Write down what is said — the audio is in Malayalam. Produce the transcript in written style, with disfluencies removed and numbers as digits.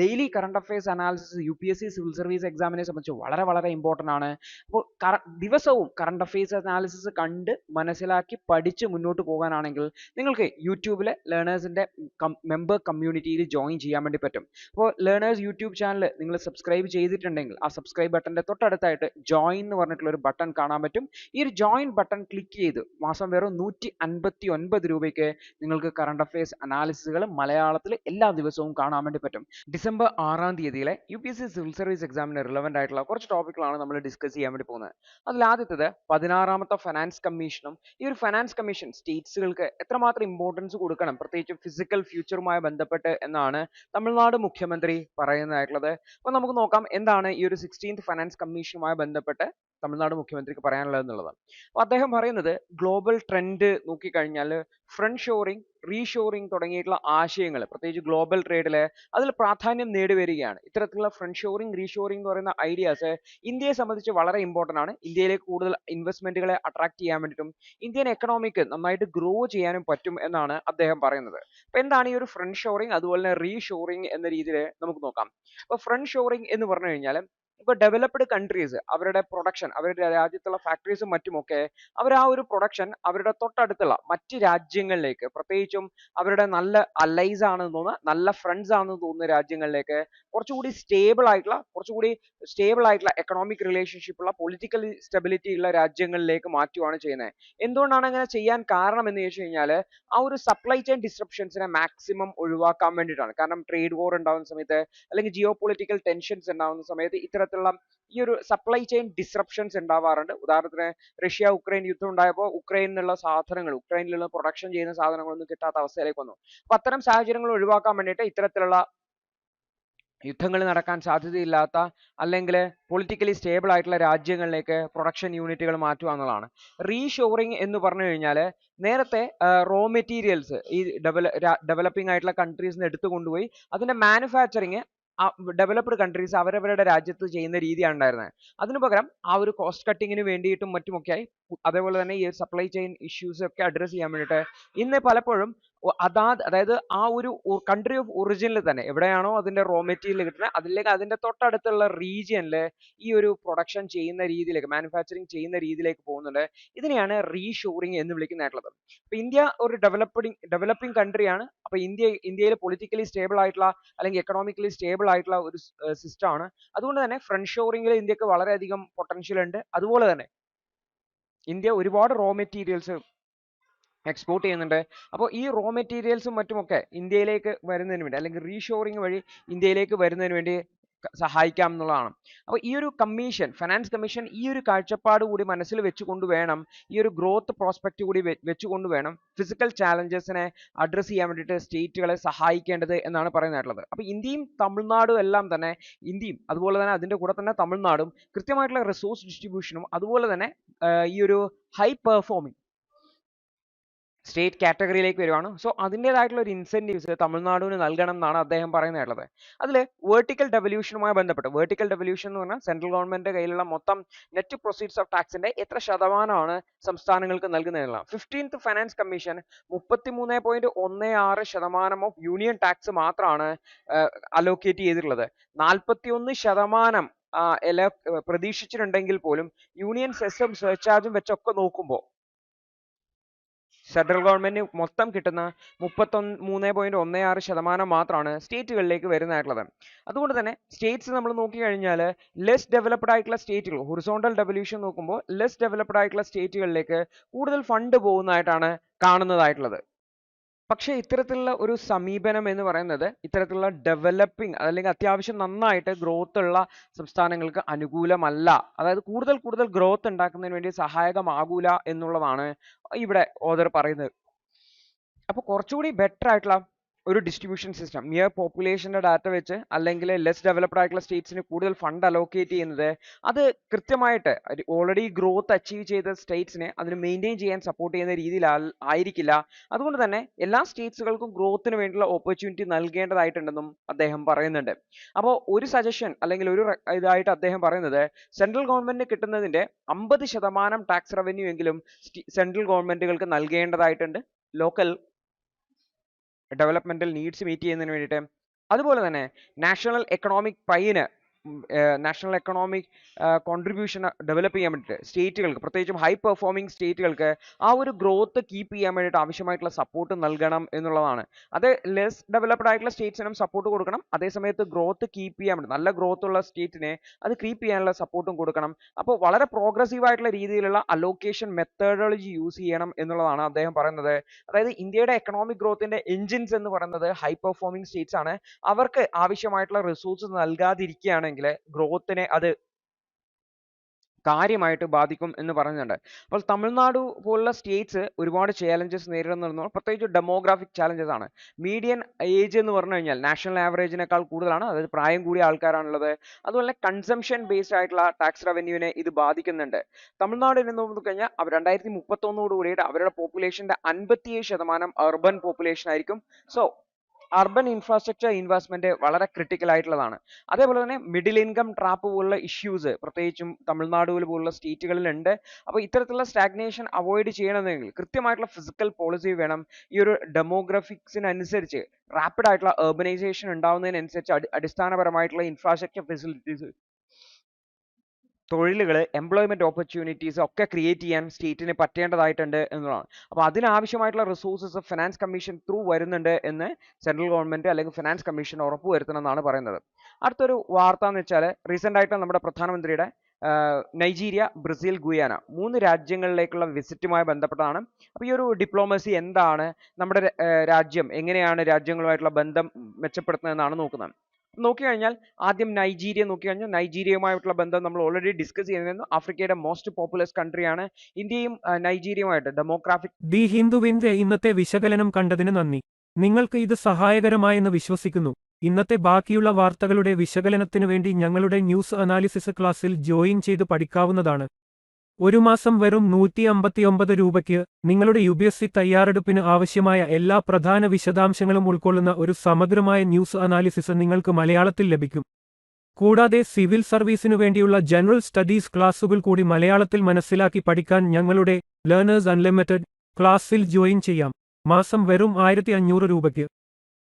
Daily current affairs analysis UPSC civil service എക്സാമിനെ സംബന്ധിച്ച് വളരെ വളരെ ഇമ്പോർട്ടൻ്റ് ആണ്. അപ്പോൾ ദിവസവും കറണ്ട് അഫയേഴ്സ് അനാലിസിസ് കണ്ട് മനസ്സിലാക്കി പഠിച്ച് മുന്നോട്ട് പോകാനാണെങ്കിൽ നിങ്ങൾക്ക് യൂട്യൂബിലെ ലേണേഴ്സിൻ്റെ മെമ്പർ കമ്മ്യൂണിറ്റിയിൽ ജോയിൻ ചെയ്യാൻ വേണ്ടി പറ്റും. അപ്പോൾ ലേണേഴ്സ് യൂട്യൂബ് ചാനൽ നിങ്ങൾ സബ്സ്ക്രൈബ് ചെയ്തിട്ടുണ്ടെങ്കിൽ ആ സബ്സ്ക്രൈബ് ബട്ടൻ്റെ തൊട്ടടുത്തായിട്ട് ജോയിൻ എന്ന് പറഞ്ഞിട്ടുള്ള ഒരു ബട്ടൺ കാണാൻ പറ്റും. ഈ ഒരു ജോയിൻ ബട്ടൺ ക്ലിക്ക് ചെയ്ത് മാസം വെറും 159 രൂപയ്ക്ക് നിങ്ങൾക്ക് കറണ്ട് അഫയേഴ്സ് അനാലിസിസുകൾ മലയാളത്തിൽ എല്ലാ ദിവസവും കാണാൻ വേണ്ടി പറ്റും. ഡിസംബർ 6-ാം തീയതിയിലെ UPSC സിവിൽ സർവീസ് എക്സാമിന് റിലവൻ്റ് ആയിട്ടുള്ള കുറച്ച് ടോപ്പിക്കുകളാണ് നമ്മൾ ഡിസ്കസ് ചെയ്യാൻ വേണ്ടി പോകുന്നത്. അതിൽ ആദ്യത്തേത് 16-ാമത്തെ ഫിനാൻസ് കമ്മീഷനും ഈ ഒരു ഫിനാൻസ് കമ്മീഷൻ സ്റ്റേറ്റ്സുകൾക്ക് എത്രമാത്രം ഇമ്പോർട്ടൻസ് കൊടുക്കണം, പ്രത്യേകിച്ച് ഫിസിക്കൽ ഫ്യൂച്ചറുമായി ബന്ധപ്പെട്ട് എന്നാണ് തമിഴ്നാട് മുഖ്യമന്ത്രി പറയുന്നതായിട്ടുള്ളത്. അപ്പോൾ നമുക്ക് നോക്കാം എന്താണ് ഈ ഒരു 16th ഫിനാൻസ് കമ്മീഷനുമായി ബന്ധപ്പെട്ട് തമിഴ്നാട് മുഖ്യമന്ത്രിക്ക് പറയാനുള്ളത് എന്നുള്ളത്. അപ്പോൾ അദ്ദേഹം പറയുന്നത് ഗ്ലോബൽ ട്രെൻഡ് നോക്കിക്കഴിഞ്ഞാൽ ഫ്രണ്ട് ഷോറിംഗ്, റീഷോറിംഗ് തുടങ്ങിയിട്ടുള്ള ആശയങ്ങൾ പ്രത്യേകിച്ച് ഗ്ലോബൽ ട്രേഡിൽ അതിൽ പ്രാധാന്യം നേടിവരികയാണ്. ഇത്തരത്തിലുള്ള ഫ്രണ്ട് ഷോറിംഗ്, റീഷോറിംഗ് എന്ന് പറയുന്ന ഐഡിയാസ് ഇന്ത്യയെ സംബന്ധിച്ച് വളരെ ഇമ്പോർട്ടൻ്റ് ആണ്. ഇന്ത്യയിലേക്ക് കൂടുതൽ ഇൻവെസ്റ്റ്മെന്റുകളെ അട്രാക്ട് ചെയ്യാൻ വേണ്ടിയിട്ടും ഇന്ത്യൻ എക്കണോമിക്ക് നന്നായിട്ട് ഗ്രോ ചെയ്യാനും പറ്റും എന്നാണ് അദ്ദേഹം പറയുന്നത്. അപ്പോൾ എന്താണ് ഈ ഒരു ഫ്രണ്ട് ഷോറിംഗ് അതുപോലെ തന്നെ റീഷോറിംഗ് എന്ന രീതിയിൽ നമുക്ക് നോക്കാം. അപ്പോൾ ഫ്രണ്ട് ഷോറിംഗ് എന്ന് പറഞ്ഞു കഴിഞ്ഞാൽ ഇപ്പോൾ ഡെവലപ്ഡ് കൺട്രീസ് അവരുടെ പ്രൊഡക്ഷൻ, അവരുടെ രാജ്യത്തുള്ള ഫാക്ടറീസും മറ്റുമൊക്കെ അവർ ആ ഒരു പ്രൊഡക്ഷൻ അവരുടെ തൊട്ടടുത്തുള്ള മറ്റ് രാജ്യങ്ങളിലേക്ക്, പ്രത്യേകിച്ചും അവരുടെ നല്ല അലൈസ് ആണെന്ന് തോന്നുന്ന, നല്ല ഫ്രണ്ട്സ് ആണെന്ന് തോന്നുന്ന രാജ്യങ്ങളിലേക്ക് കുറച്ചുകൂടി സ്റ്റേബിൾ ആയിട്ടുള്ള എക്കണോമിക് റിലേഷൻഷിപ്പ് ഉള്ള, പൊളിറ്റിക്കൽ സ്റ്റെബിലിറ്റി ഉള്ള രാജ്യങ്ങളിലേക്ക് മാറ്റുകയാണ് ചെയ്യുന്നത്. എന്തുകൊണ്ടാണ് അങ്ങനെ ചെയ്യാൻ കാരണം എന്ന് ചോദിച്ചു കഴിഞ്ഞാൽ ആ ഒരു സപ്ലൈ ചെയിൻ ഡിസ്റപ്ഷൻസിനെ മാക്സിമം ഒഴിവാക്കാൻ വേണ്ടിയിട്ടാണ്. കാരണം ട്രേഡ് വാർ ഉണ്ടാകുന്ന സമയത്ത് അല്ലെങ്കിൽ ജിയോ പൊളിറ്റിക്കൽ ടെൻഷൻസ് ഉണ്ടാകുന്ന സമയത്ത് ഇത്തരത്തിലുള്ള ഈ ഒരു സപ്ലൈ ചെയിൻ ഡിസ്റപ്ഷൻസ് ഉണ്ടാവാറുണ്ട്. ഉദാഹരണത്തിന് റഷ്യ ഉക്രൈൻ യുദ്ധം ഉണ്ടായപ്പോൾ ഉക്രൈനിലുള്ള സാധനങ്ങൾ, ഉക്രൈനിലുള്ള പ്രൊഡക്ഷൻ ചെയ്യുന്ന സാധനങ്ങളൊന്നും കിട്ടാത്ത അവസ്ഥയിലേക്ക് വന്നു. അപ്പോൾ അത്തരം സാഹചര്യങ്ങൾ ഒഴിവാക്കാൻ വേണ്ടിയിട്ട് ഇത്തരത്തിലുള്ള യുദ്ധങ്ങൾ നടക്കാൻ സാധ്യതയില്ലാത്ത അല്ലെങ്കിൽ പൊളിറ്റിക്കലി സ്റ്റേബിൾ ആയിട്ടുള്ള രാജ്യങ്ങളിലേക്ക് പ്രൊഡക്ഷൻ യൂണിറ്റുകൾ മാറ്റുക എന്നുള്ളതാണ്. റീഷോറിംഗ് എന്ന് പറഞ്ഞു കഴിഞ്ഞാൽ നേരത്തെ റോ മെറ്റീരിയൽസ് ഈ ഡെവലപ്പിംഗ് ആയിട്ടുള്ള കൺട്രീസിൽ നിന്ന് എടുത്തു കൊണ്ടുപോയി അതിന്റെ മാനുഫാക്ചറിങ് ഡെവലപ്ഡ് കൺട്രീസ് അവരവരുടെ രാജ്യത്ത് ചെയ്യുന്ന രീതിയാണ് ഉണ്ടായിരുന്നത്. അതിനു പകരം ആ ഒരു കോസ്റ്റ് കട്ടിങ്ങിന് വേണ്ടിയിട്ടും മറ്റുമൊക്കെയായി, അതേപോലെ തന്നെ ഈ സപ്ലൈ ചെയിൻ ഇഷ്യൂസ് ഒക്കെ അഡ്രസ് ചെയ്യാൻ വേണ്ടിയിട്ട് ഇന്ന് പലപ്പോഴും അതായത് ആ ഒരു കൺട്രി ഓഫ് ഒറിജിനിൽ തന്നെ എവിടെയാണോ അതിന്റെ റോ മെറ്റീരിയൽ കിട്ടുന്നത് അതിലേക്ക് അതിന്റെ തൊട്ടടുത്തുള്ള റീജിയനിൽ ഈ ഒരു പ്രൊഡക്ഷൻ ചെയ്യുന്ന രീതിയിലേക്ക്, മാനുഫാക്ചറിങ് ചെയ്യുന്ന രീതിയിലേക്ക് പോകുന്നുണ്ട്. ഇതിനെയാണ് റീഷോറിംഗ് എന്ന് വിളിക്കുന്നതായിട്ടുള്ളത്. അപ്പൊ ഇന്ത്യ ഒരു ഡെവലപ്പിംഗ് കൺട്രിയാണ്. അപ്പൊ ഇന്ത്യയിൽ പൊളിറ്റിക്കലി സ്റ്റേബിൾ ആയിട്ടുള്ള അല്ലെങ്കിൽ എക്കണോമിക്കലി സ്റ്റേബിൾ ആയിട്ടുള്ള ഒരു സിസ്റ്റം ആണ്. അതുകൊണ്ട് തന്നെ ഫ്രണ്ട് ഷോറിംഗിൽ ഇന്ത്യക്ക് വളരെയധികം പൊട്ടൻഷ്യൽ ഉണ്ട്. അതുപോലെ തന്നെ ഇന്ത്യ ഒരുപാട് റോ മെറ്റീരിയൽസ് എക്സ്പോർട്ട് ചെയ്യുന്നുണ്ട്. അപ്പോൾ ഈ റോ മെറ്റീരിയൽസും മറ്റുമൊക്കെ ഇന്ത്യയിലേക്ക് വരുന്നതിന് വേണ്ടി അല്ലെങ്കിൽ റീഷോറിംഗ് വഴി ഇന്ത്യയിലേക്ക് വരുന്നതിന് വേണ്ടി സഹായിക്കാം എന്നുള്ളതാണ്. അപ്പോൾ ഈ ഒരു കമ്മീഷൻ, ഫിനാൻസ് കമ്മീഷൻ ഈ ഒരു കാഴ്ചപ്പാട് കൂടി മനസ്സിൽ വെച്ചുകൊണ്ട് വേണം, ഈ ഒരു ഗ്രോത്ത് പ്രോസ്പെക്റ്റ് കൂടി വെച്ചുകൊണ്ട് വേണം ഫിസിക്കൽ ചാലഞ്ചസിനെ അഡ്രസ്സ് ചെയ്യാൻ വേണ്ടിയിട്ട് സ്റ്റേറ്റുകളെ സഹായിക്കേണ്ടത് എന്നാണ് പറയുന്നതായിട്ടുള്ളത്. അപ്പോൾ ഇന്ത്യയും തമിഴ്നാടും എല്ലാം തന്നെ, ഇന്ത്യയും അതുപോലെ തന്നെ അതിൻ്റെ കൂടെ തന്നെ തമിഴ്നാടും കൃത്യമായിട്ടുള്ള റിസോഴ്സ് ഡിസ്ട്രിബ്യൂഷനും അതുപോലെ തന്നെ ഈ ഒരു ഹൈ പെർഫോമിംഗ് സ്റ്റേറ്റ് കാറ്റഗറിയിലേക്ക് വരുവാണ്. സോ അതിൻ്റെതായിട്ടുള്ള ഒരു ഇൻസെൻറ്റീവ്സ് തമിഴ്നാടിന് നൽകണം എന്നാണ് അദ്ദേഹം പറയുന്നതായിട്ടുള്ളത്. അതിൽ വേർട്ടിക്കൽ ഡെവല്യൂഷനുമായി ബന്ധപ്പെട്ട്, വേർട്ടിക്കൽ ഡെവല്യൂഷൻ എന്ന് പറഞ്ഞാൽ സെൻട്രൽ ഗവൺമെന്റ് കയ്യിലുള്ള മൊത്തം നെറ്റ് പ്രൊസീഡ്സ് ഓഫ് ടാക്സിന്റെ എത്ര ശതമാനമാണ് സംസ്ഥാനങ്ങൾക്ക് നൽകുന്നതിനുള്ള 15th finance commission 33.16% of union tax മാത്രമാണ് അലോക്കേറ്റ് ചെയ്തിട്ടുള്ളത്. 41% പ്രതീക്ഷിച്ചിട്ടുണ്ടെങ്കിൽ പോലും യൂണിയൻ സെസ്സും സർചാർജും വെച്ചൊക്കെ നോക്കുമ്പോൾ സെൻട്രൽ ഗവൺമെന്റ് മൊത്തം കിട്ടുന്ന 33.16% മാത്രമാണ് സ്റ്റേറ്റുകളിലേക്ക് വരുന്നതായിട്ടുള്ളത്. അതുകൊണ്ട് തന്നെ സ്റ്റേറ്റ്സ് നമ്മൾ നോക്കിക്കഴിഞ്ഞാൽ ലെസ് ഡെവലപ്ഡ് ആയിട്ടുള്ള സ്റ്റേറ്റുകൾ, ഹൊറിസോണ്ടൽ ഡെവല്യൂഷൻ നോക്കുമ്പോൾ ലെസ് ഡെവലപ്ഡ് ആയിട്ടുള്ള സ്റ്റേറ്റുകളിലേക്ക് കൂടുതൽ ഫണ്ട് പോകുന്നതായിട്ടാണ് കാണുന്നതായിട്ടുള്ളത്. പക്ഷേ ഇത്തരത്തിലുള്ള ഒരു സമീപനം എന്ന് പറയുന്നത് ഇത്തരത്തിലുള്ള ഡെവലപ്പിംഗ് അല്ലെങ്കിൽ അത്യാവശ്യം നന്നായിട്ട് ഗ്രോത്ത് ഉള്ള സംസ്ഥാനങ്ങൾക്ക് അനുകൂലമല്ല. അതായത് കൂടുതൽ ഗ്രോത്ത് ഉണ്ടാക്കുന്നതിന് വേണ്ടി സഹായകമാകൂല എന്നുള്ളതാണ് ഇവിടെ ഓഥർ പറയുന്നത്. അപ്പോൾ കുറച്ചുകൂടി ബെറ്റർ ആയിട്ടുള്ള ഒരു ഡിസ്ട്രിബ്യൂഷൻ സിസ്റ്റം, മിയർ പോപ്പുലേഷൻ്റെ ഡാറ്റ വെച്ച് അല്ലെങ്കിൽ ലെസ് ഡെവലപ്ഡ് ആയിട്ടുള്ള സ്റ്റേറ്റ്സിന് കൂടുതൽ ഫണ്ട് അലോക്കേറ്റ് ചെയ്യുന്നത് അത് കൃത്യമായിട്ട് ഓൾറെഡി ഗ്രോത്ത് അച്ചീവ് ചെയ്ത സ്റ്റേറ്റ്സിനെ അതിന് മെയിൻറ്റെയിൻ ചെയ്യാൻ സപ്പോർട്ട് ചെയ്യുന്ന രീതിയിൽ ആയിരിക്കില്ല. അതുകൊണ്ട് തന്നെ എല്ലാ സ്റ്റേറ്റ്സുകൾക്കും ഗ്രോത്തിന് വേണ്ടിയുള്ള ഓപ്പർച്യൂണിറ്റി നൽകേണ്ടതായിട്ടുണ്ടെന്നും അദ്ദേഹം പറയുന്നുണ്ട്. അപ്പോൾ ഒരു സജഷൻ അല്ലെങ്കിൽ ഒരു ഇതായിട്ട് അദ്ദേഹം പറയുന്നത് സെൻട്രൽ ഗവൺമെന്റിന് കിട്ടുന്നതിന്റെ 50% ടാക്സ് റവന്യൂ എങ്കിലും സെൻട്രൽ ഗവൺമെന്റുകൾക്ക് നൽകേണ്ടതായിട്ടുണ്ട് ലോക്കൽ ഡെവലപ്മെന്റൽ നീഡ്സ് മീറ്റ് ചെയ്യുന്നതിന് വേണ്ടിയിട്ട്. അതുപോലെ തന്നെ നാഷണൽ എക്കണോമിക് പൈന് നാഷണൽ എക്കണോമിക് കോൺട്രിബ്യൂഷൻ ഡെവലപ്പ് ചെയ്യാൻ വേണ്ടിയിട്ട് സ്റ്റേറ്റുകൾക്ക്, പ്രത്യേകിച്ചും ഹൈ പെർഫോമിംഗ് സ്റ്റേറ്റുകൾക്ക് ആ ഒരു ഗ്രോത്ത് കീപ്പ് ചെയ്യാൻ വേണ്ടിയിട്ട് ആവശ്യമായിട്ടുള്ള സപ്പോർട്ട് നൽകണം എന്നുള്ളതാണ്. അത് ലെസ് ഡെവലപ്ഡ് ആയിട്ടുള്ള സ്റ്റേറ്റ്സിനും സപ്പോർട്ട് കൊടുക്കണം, അതേസമയത്ത് ഗ്രോത്ത് കീപ്പ് ചെയ്യാൻ വേണ്ടി നല്ല ഗ്രോത്ത് ഉള്ള സ്റ്റേറ്റിനെ അത് കീപ്പ് ചെയ്യാനുള്ള സപ്പോർട്ടും കൊടുക്കണം. അപ്പോൾ വളരെ പ്രോഗ്രസീവ് ആയിട്ടുള്ള രീതിയിലുള്ള അലോക്കേഷൻ മെത്തഡോളജി യൂസ് ചെയ്യണം എന്നുള്ളതാണ് അദ്ദേഹം പറയുന്നത്. അതായത് ഇന്ത്യയുടെ എക്കണോമിക് ഗ്രോത്തിന്റെ എൻജിൻസ് എന്ന് പറയുന്നത് ഹൈ പെർഫോമിംഗ് സ്റ്റേറ്റ്സ് ആണ്. അവർക്ക് ആവശ്യമായിട്ടുള്ള റിസോഴ്സ് നൽകാതിരിക്കുകയാണെങ്കിൽ ഗ്രോത്തിനെ അത് കാര്യമായിട്ട് ബാധിക്കും എന്ന് പറയുന്നുണ്ട്. അപ്പോൾ തമിഴ്നാട് പോലുള്ള സ്റ്റേറ്റ്സ് ഒരുപാട് ചാലഞ്ചസ് നേരിടുന്നു, പ്രത്യേകിച്ച് ഡെമോഗ്രാഫിക് ചാലഞ്ചസ് ആണ്. മീഡിയൻ ഏജ് എന്ന് പറഞ്ഞു കഴിഞ്ഞാൽ നാഷണൽ ആവറേജിനേക്കാൾ കൂടുതലാണ്, അതായത് പ്രായം കൂടിയ ആൾക്കാരാണുള്ളത്. അതുപോലെ കൺസംഷൻ ബേസ്ഡ് ആയിട്ടുള്ള ടാക്സ് റവന്യൂവിനെ ഇത് ബാധിക്കുന്നുണ്ട്. തമിഴ്നാടിനെ നോക്കിക്കഴിഞ്ഞാൽ അവർ 2031 കൂടിയിട്ട് അവരുടെ പോപ്പുലേഷന്റെ 57% അർബൻ പോപ്പുലേഷൻ ആയിരിക്കും. സോ അർബൻ ഇൻഫ്രാസ്ട്രക്ചർ ഇൻവെസ്റ്റ്മെന്റ് വളരെ ക്രിട്ടിക്കൽ ആയിട്ടുള്ളതാണ്. അതേപോലെ തന്നെ മിഡിൽ ഇൻകം ട്രാപ്പ് പോലുള്ള ഇഷ്യൂസ് പ്രത്യേകിച്ചും തമിഴ്നാട് പോലുള്ള സ്റ്റേറ്റുകളിൽ ഉണ്ട്. അപ്പോൾ ഇത്തരത്തിലുള്ള സ്റ്റാഗ്നേഷൻ അവോയ്ഡ് ചെയ്യണമെങ്കിൽ കൃത്യമായിട്ടുള്ള ഫിസിക്കൽ പോളിസി വേണം. ഈ ഒരു ഡെമോഗ്രഫിക്സിനനുസരിച്ച് റാപ്പിഡ് ആയിട്ടുള്ള urbanization ഉണ്ടാവുന്നതിനനുസരിച്ച് അടിസ്ഥാനപരമായിട്ടുള്ള ഇൻഫ്രാസ്ട്രക്ചർ ഫെസിലിറ്റീസ്, തൊഴിലുകൾ, എംപ്ലോയ്മെന്റ് ഓപ്പർച്യൂണിറ്റീസ് ഒക്കെ ക്രിയേറ്റ് ചെയ്യാൻ സ്റ്റേറ്റിന് പറ്റേണ്ടതായിട്ടുണ്ട് എന്നുള്ളതാണ്. അപ്പോൾ അതിനാവശ്യമായിട്ടുള്ള റിസോഴ്സസ് ഫിനാൻസ് കമ്മീഷൻ ത്രൂ വരുന്നുണ്ട് എന്ന് സെൻട്രൽ ഗവൺമെന്റ് അല്ലെങ്കിൽ ഫിനാൻസ് കമ്മീഷൻ ഉറപ്പുവരുത്തണം എന്നാണ് പറയുന്നത്. അടുത്തൊരു വാർത്ത എന്ന് വെച്ചാൽ റീസെന്റ് ആയിട്ട് നമ്മുടെ പ്രധാനമന്ത്രിയുടെ നൈജീരിയ, ബ്രസീൽ, ഗുയാന 3 രാജ്യങ്ങളിലേക്കുള്ള വിസിറ്റുമായി ബന്ധപ്പെട്ടതാണ്. അപ്പോൾ ഈ ഒരു ഡിപ്ലോമസി എന്താണ്, നമ്മുടെ രാജ്യം എങ്ങനെയാണ് രാജ്യങ്ങളുമായിട്ടുള്ള ബന്ധം മെച്ചപ്പെടുത്തുന്നതെന്നാണ് നോക്കുന്നത്. നോക്കിക്കഴിഞ്ഞാൽ ആദ്യം നൈജീരിയ നോക്കിക്കഴിഞ്ഞാൽ നൈജീരിയയുമായിട്ടുള്ള ബന്ധം നമ്മൾ ഓൾറെഡി ഡിസ്കസ് ചെയ്തിരുന്നു. ആഫ്രിക്കയുടെ മോസ്റ്റ് പോപ്പുലസ് കൺട്രിയാണ്. ഇന്ത്യയും നൈജീരിയയുമായിട്ട് ഡെമോഗ്രാഫിക് ദി ഹിന്ദുവിന്റെ ഇന്നത്തെ വിശകലനം കണ്ടതിന് നന്ദി. നിങ്ങൾക്ക് ഇത് സഹായകരമായെന്ന് വിശ്വസിക്കുന്നു. ഇന്നത്തെ ബാക്കിയുള്ള വാർത്തകളുടെ വിശകലനത്തിനു വേണ്ടി ഞങ്ങളുടെ ന്യൂസ് അനാലിസിസ് ക്ലാസ്സിൽ ജോയിൻ ചെയ്ത് പഠിക്കാവുന്നതാണ്. ഒരു മാസം വെറും 159 രൂപയ്ക്ക് നിങ്ങളുടെ UPSC തയ്യാറെടുപ്പിന് ആവശ്യമായ എല്ലാ പ്രധാന വിശദാംശങ്ങളും ഉൾക്കൊള്ളുന്ന ഒരു സമഗ്രമായ ന്യൂസ് അനാലിസിസ് നിങ്ങൾക്ക് മലയാളത്തിൽ ലഭിക്കും. കൂടാതെ സിവിൽ സർവീസിനു വേണ്ടിയുള്ള ജനറൽ സ്റ്റഡീസ് ക്ലാസുകൾ കൂടി മലയാളത്തിൽ മനസ്സിലാക്കി പഠിക്കാൻ ഞങ്ങളുടെ ലേണേഴ്സ് അൺലിമിറ്റഡ് ക്ലാസ്സിൽ ജോയിൻ ചെയ്യാം. മാസം വെറും 1500 രൂപയ്ക്ക്.